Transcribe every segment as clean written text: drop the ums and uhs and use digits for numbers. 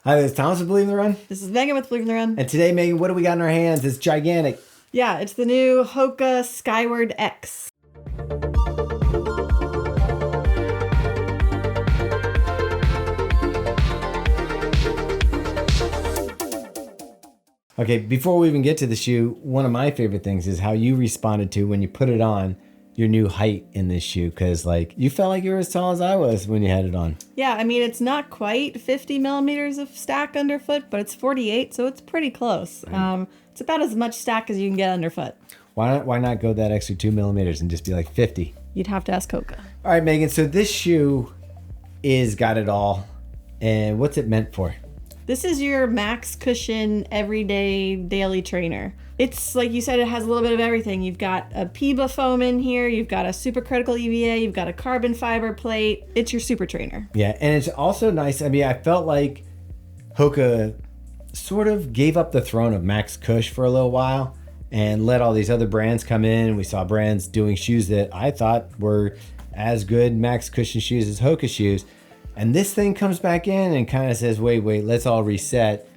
Hi, this is Thomas with Believe in the Run. This is Meaghan with Believe in the Run. And today, Meaghan, what do we got in our hands? It's gigantic. Yeah, it's the new Hoka Skyward X. Okay, before we even get to the shoe, one of my favorite things is how you responded to when you put it on your new height in this shoe, because you felt like you were as tall as I was when you had it on. Yeah, I mean, it's not quite 50 millimeters of stack underfoot, but it's 48, so it's pretty close. Right. It's about as much stack as you can get underfoot. Why not go that extra 2 millimeters and just be like 50? You'd have to ask Hoka. All right, Meaghan, so this shoe is got it all. And what's it meant for? This is your max cushion everyday daily trainer. It's like you said, it has a little bit of everything. You've got a Peba foam in here, you've got a supercritical EVA, you've got a carbon fiber plate. It's your super trainer. Yeah, and it's also nice. I mean, I felt like Hoka sort of gave up the throne of Max Cush for a little while and let all these other brands come in. We saw brands doing shoes that I thought were as good Max Cushion shoes as Hoka shoes. And this thing comes back in and kind of says, wait, let's all reset.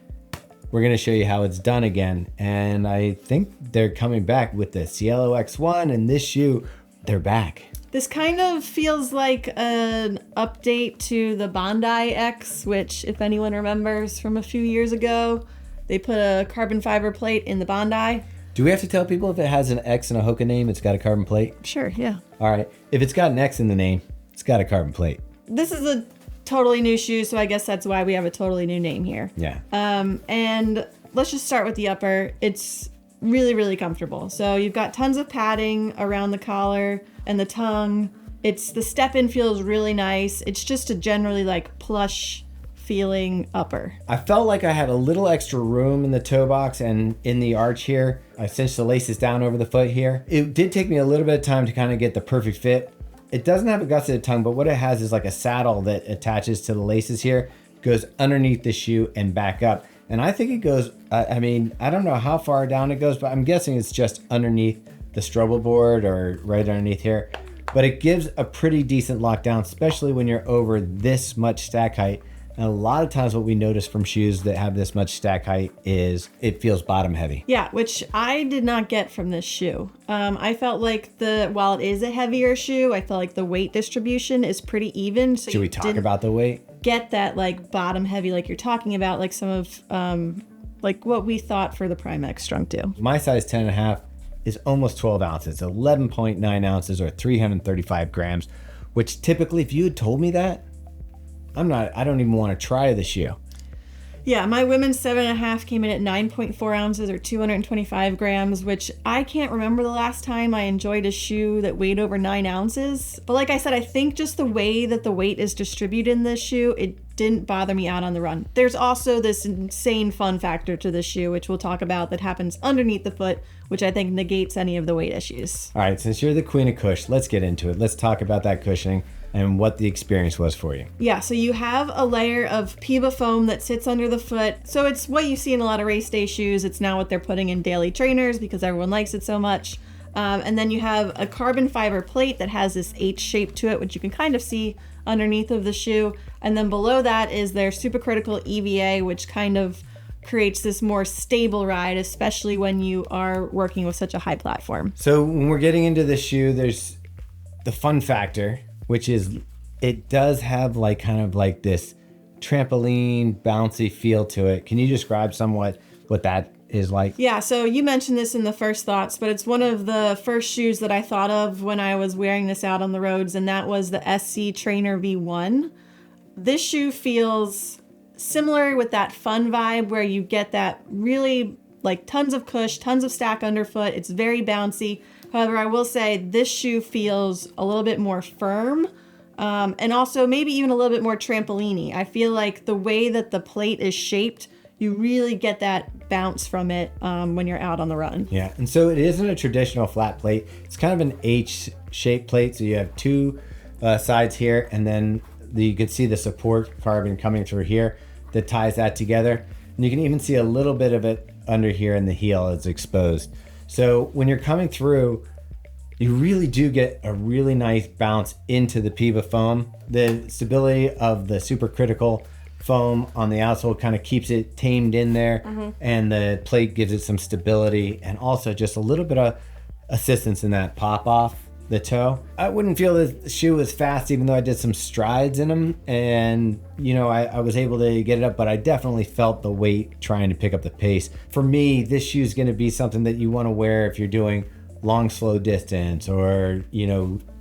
We're going to show you how it's done again. And I think they're coming back with the Cielo X1 and this shoe, they're back. This kind of feels like an update to the Bondi X, which if anyone remembers from a few years ago, they put a carbon fiber plate in the Bondi. Do we have to tell people if it has an X and a Hoka name, it's got a carbon plate? Sure, yeah. All right. If it's got an X in the name, it's got a carbon plate. This is a totally new shoe, so I guess that's why we have a totally new name here. Yeah. And let's just start with the upper. It's really, really comfortable. So you've got tons of padding around the collar and the tongue. The step-in feels really nice. It's just a generally plush feeling upper. I felt like I had a little extra room in the toe box and in the arch here. I cinched the laces down over the foot here. It did take me a little bit of time to kind of get the perfect fit. It doesn't have a gusseted tongue, but what it has is like a saddle that attaches to the laces here, goes underneath the shoe and back up. And I think it goes, I don't know how far down it goes, but I'm guessing it's just underneath the strobel board or right underneath here. But it gives a pretty decent lockdown, especially when you're over this much stack height. And a lot of times what we notice from shoes that have this much stack height is it feels bottom heavy. Yeah, which I did not get from this shoe. I felt like while it is a heavier shoe, I felt like the weight distribution is pretty even. So should we talk about the weight? Get that bottom heavy like you're talking about, like some of what we thought for the Prime X Strung 2. My size 10.5 is almost 12 ounces, 11.9 ounces or 335 grams, which typically if you had told me that, I don't even want to try the shoe. Yeah, my women's 7.5 came in at 9.4 ounces or 225 grams, which I can't remember the last time I enjoyed a shoe that weighed over 9 ounces. But like I said, I think just the way that the weight is distributed in this shoe, it didn't bother me out on the run. There's also this insane fun factor to this shoe, which we'll talk about, that happens underneath the foot, which I think negates any of the weight issues. All right, since you're the queen of cush, let's get into it. Let's talk about that cushioning and what the experience was for you. Yeah, so you have a layer of Peba foam that sits under the foot. So it's what you see in a lot of race day shoes. It's now what they're putting in daily trainers because everyone likes it so much. And then you have a carbon fiber plate that has this H shape to it, which you can kind of see underneath of the shoe. And then below that is their supercritical EVA, which kind of creates this more stable ride, especially when you are working with such a high platform. So when we're getting into this shoe, there's the fun factor, which is it does have this trampoline bouncy feel to it. Can you describe somewhat what that is like? Yeah, so you mentioned this in the first thoughts, but it's one of the first shoes that I thought of when I was wearing this out on the roads, and that was the SC Trainer V1. This shoe feels similar with that fun vibe where you get that really tons of cush, tons of stack underfoot. It's very bouncy. However, I will say this shoe feels a little bit more firm and also maybe even a little bit more trampoline-y. I feel like the way that the plate is shaped, you really get that bounce from it when you're out on the run. Yeah, and so it isn't a traditional flat plate. It's kind of an H-shaped plate. So you have two sides here, and then you can see the support carbon coming through here that ties that together. And you can even see a little bit of it under here in the heel is exposed. So when you're coming through, you really do get a really nice bounce into the Peba foam. The stability of the supercritical foam on the outsole kind of keeps it tamed in there, and the plate gives it some stability, and also just a little bit of assistance in that pop off the toe. I wouldn't feel the shoe was fast, even though I did some strides in them, and I was able to get it up, but I definitely felt the weight trying to pick up the pace. For me, this shoe is going to be something that you want to wear if you're doing long, slow distance, or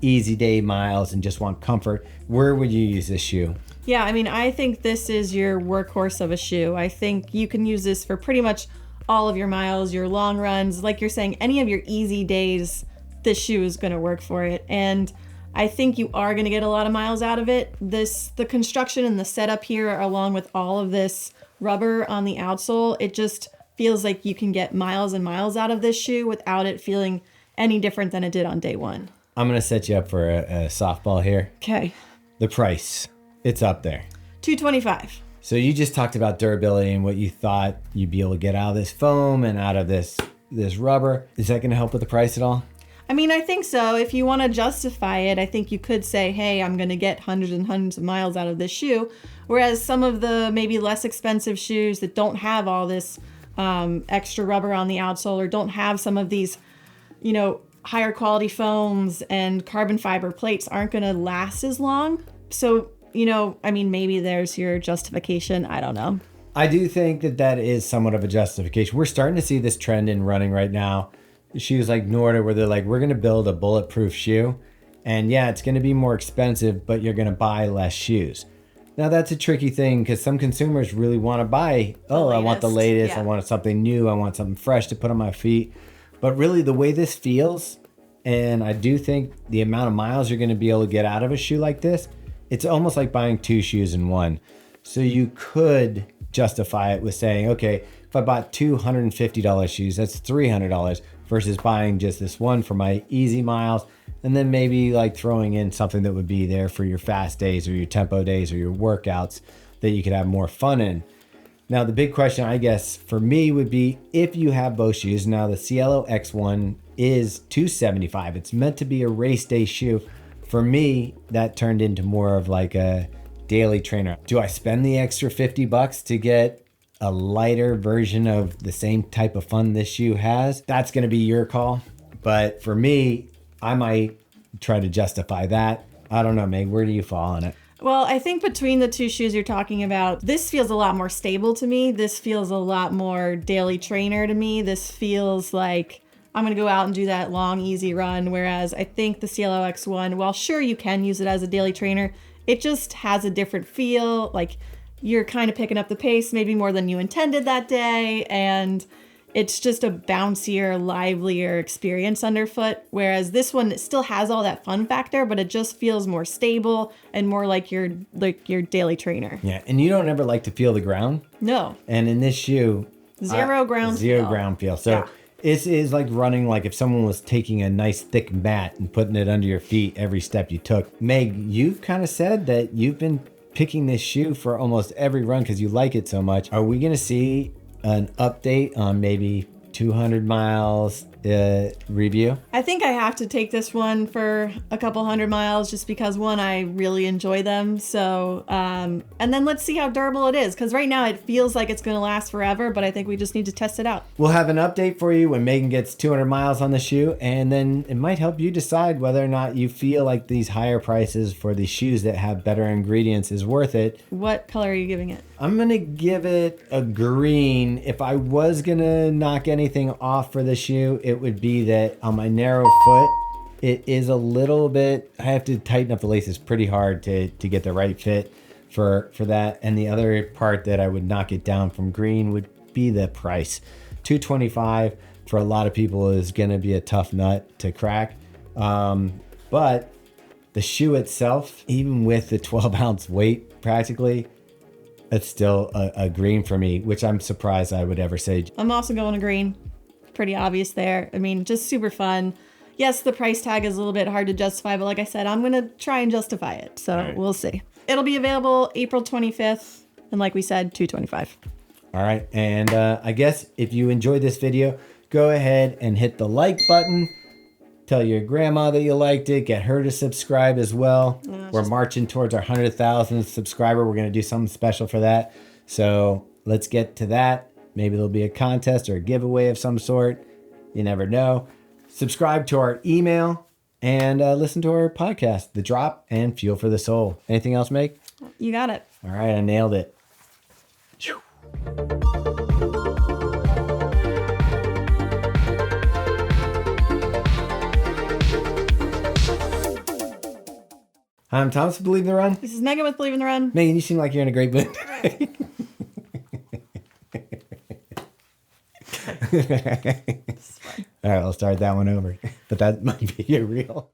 easy day miles and just want comfort. Where would you use this shoe? Yeah, I mean, I think this is your workhorse of a shoe. I think you can use this for pretty much all of your miles, your long runs. Like you're saying, any of your easy days, this shoe is going to work for it. And I think you are going to get a lot of miles out of it. The construction and the setup here, along with all of this rubber on the outsole, it just feels like you can get miles and miles out of this shoe without it feeling any different than it did on day one. I'm going to set you up for a softball here. Okay. The price, it's up there. $225. So you just talked about durability and what you thought you'd be able to get out of this foam and out of this rubber. Is that going to help with the price at all? I mean, I think so. If you want to justify it, I think you could say, hey, I'm going to get hundreds and hundreds of miles out of this shoe. Whereas some of the maybe less expensive shoes that don't have all this extra rubber on the outsole, or don't have some of these, higher quality foams and carbon fiber plates, aren't going to last as long. So, maybe there's your justification. I don't know. I do think that is somewhat of a justification. We're starting to see this trend in running right now. Shoes like Norda, where they're like, we're going to build a bulletproof shoe. And yeah, it's going to be more expensive, but you're going to buy less shoes. Now, that's a tricky thing because some consumers really want to buy, I want the latest. Yeah. I want something new. I want something fresh to put on my feet. But really, the way this feels, and I do think the amount of miles you're going to be able to get out of a shoe like this, it's almost like buying two shoes in one. So you could justify it with saying, okay, if I bought two $150 shoes, that's $300 versus buying just this one for my easy miles. And then maybe like throwing in something that would be there for your fast days or your tempo days or your workouts that you could have more fun in. Now, the big question, I guess, for me would be if you have both shoes. Now, the Cielo X1 is $275. It's meant to be a race day shoe. For me, that turned into more of like a daily trainer. Do I spend the extra $50 to get a lighter version of the same type of fun this shoe has? That's going to be your call. But for me, I might try to justify that. I don't know, Meg, where do you fall on it? Well, I think between the two shoes you're talking about, this feels a lot more stable to me. This feels a lot more daily trainer to me. This feels like I'm going to go out and do that long, easy run. Whereas I think the Cielo X1, while sure you can use it as a daily trainer, it just has a different feel. Like you're kind of picking up the pace maybe more than you intended that day. And it's just a bouncier, livelier experience underfoot. Whereas this one, it still has all that fun factor, but it just feels more stable and more like your daily trainer. Yeah, and you don't ever like to feel the ground? No. And in this shoe, zero ground feel. So yeah. It is like running, like if someone was taking a nice thick mat and putting it under your feet every step you took. Meg, you've kind of said that you've been picking this shoe for almost every run because you like it so much. Are we going to see an update on maybe 200 miles review? I think I have to take this one for a couple 100 miles just because, one, I really enjoy them. So, and then let's see how durable it is. Because right now it feels like it's going to last forever, but I think we just need to test it out. We'll have an update for you when Meaghan gets 200 miles on the shoe. And then it might help you decide whether or not you feel like these higher prices for these shoes that have better ingredients is worth it. What color are you giving it? I'm going to give it a green. If I was going to knock anything off for the shoe, it would be that on my narrow foot, it is a little bit, I have to tighten up the laces pretty hard to get the right fit for that. And the other part that I would knock it down from green would be the price. $225 for a lot of people is going to be a tough nut to crack. But the shoe itself, even with the 12-ounce weight practically, it's still a green for me, which I'm surprised I would ever say. I'm also going to green. Pretty obvious there. I mean, just super fun. Yes, the price tag is a little bit hard to justify, but like I said, I'm going to try and justify it. So right. We'll see. It'll be available April 25th. And like we said, $225. All right. And I guess if you enjoyed this video, go ahead and hit the like button. Tell your grandma that you liked it. Get her to subscribe as well. We're marching towards our 100,000th subscriber. We're going to do something special for that. So let's get to that. Maybe there'll be a contest or a giveaway of some sort. You never know. Subscribe to our email and listen to our podcast, The Drop and Fuel for the Soul. Anything else, Meg? You got it. All right, I nailed it. Hi, I'm Thomas with Believe in the Run. This is Meaghan with Believe in the Run. Meaghan, you seem like you're in a great mood. All right, I'll start that one over. But that might be real.